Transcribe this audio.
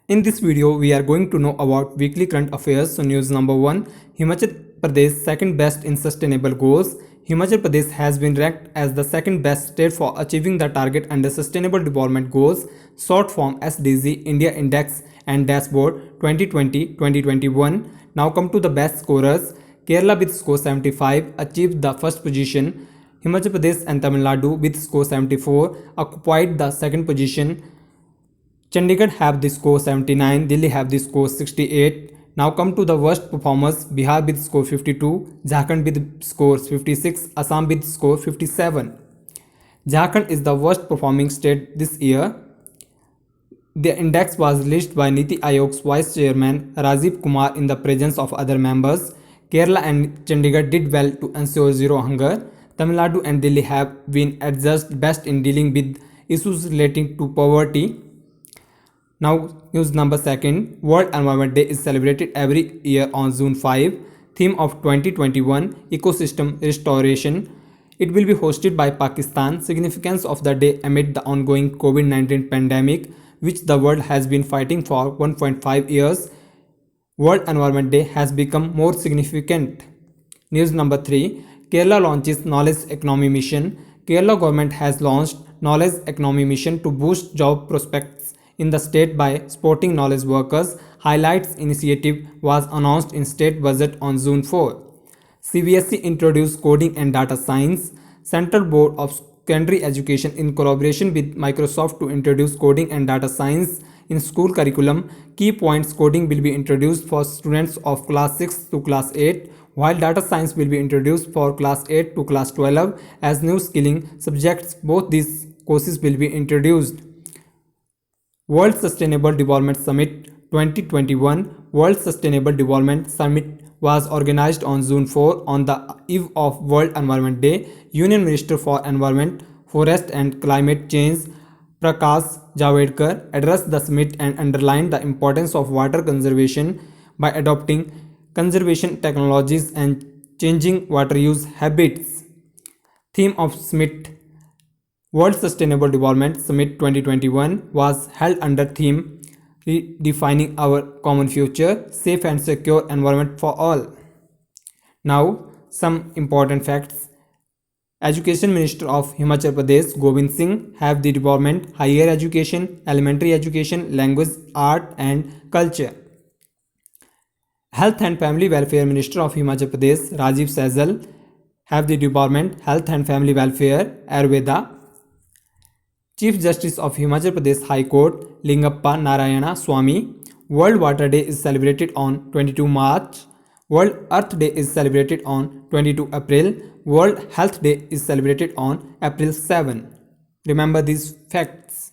In this video, we are going to know about weekly current affairs. So news number 1, Himachal Pradesh second best in sustainable goals. Himachal Pradesh has been ranked as the second best state for achieving the target under Sustainable Development Goals, short form SDG, India Index and Dashboard 2020-2021. Now come to the best scorers. Kerala with score 75 achieved the first position. Himachal Pradesh and Tamil Nadu with score 74 occupied the second position. Chandigarh have the score 79, Delhi have the score 68. Now come to the worst performers. Bihar with score 52, Jharkhand with score 56, Assam with score 57. Jharkhand is the worst performing state this year. The index was released by Niti Aayog's Vice Chairman Rajiv Kumar in the presence of other members. Kerala and Chandigarh did well to ensure zero hunger. Tamil Nadu and Delhi have been adjudged best in dealing with issues relating to poverty. Now news number 2, World Environment Day is celebrated every year on June 5. Theme of 2021, Ecosystem Restoration. It will be hosted by Pakistan. Significance of the day amid the ongoing COVID-19 pandemic, which the world has been fighting for 1.5 years. World Environment Day has become more significant. News number 3, Kerala launches Knowledge Economy Mission. Kerala government has launched Knowledge Economy Mission to boost job prospects in the state by supporting knowledge workers. Highlights initiative was announced in state budget on June 4. CBSE introduced coding and data science. Central Board of Secondary Education in collaboration with Microsoft to introduce coding and data science in school curriculum. Key points: coding will be introduced for students of class 6 to class 8, while data science will be introduced for class 8 to class 12 as new skilling subjects. Both these courses will be introduced. World Sustainable Development Summit 2021. World Sustainable Development Summit was organized on June 4 on the eve of World Environment Day. Union Minister for Environment, Forest and Climate Change Prakash Javadekar addressed the summit and underlined the importance of water conservation by adopting conservation technologies and changing water use habits. Theme of summit: World Sustainable Development Summit 2021 was held under theme Redefining Our Common Future, Safe and Secure Environment for All. Now, some important facts. Education Minister of Himachal Pradesh Govind Singh have the development, higher education, elementary education, language, art and culture. Health and Family Welfare Minister of Himachal Pradesh Rajiv Sehgal have the department, Health and Family Welfare, Ayurveda. Chief Justice of Himachal Pradesh High Court Lingappa Narayana Swamy. World Water Day is celebrated on 22 March. World Earth Day is celebrated on 22 April. World Health Day is celebrated on April 7. Remember these facts.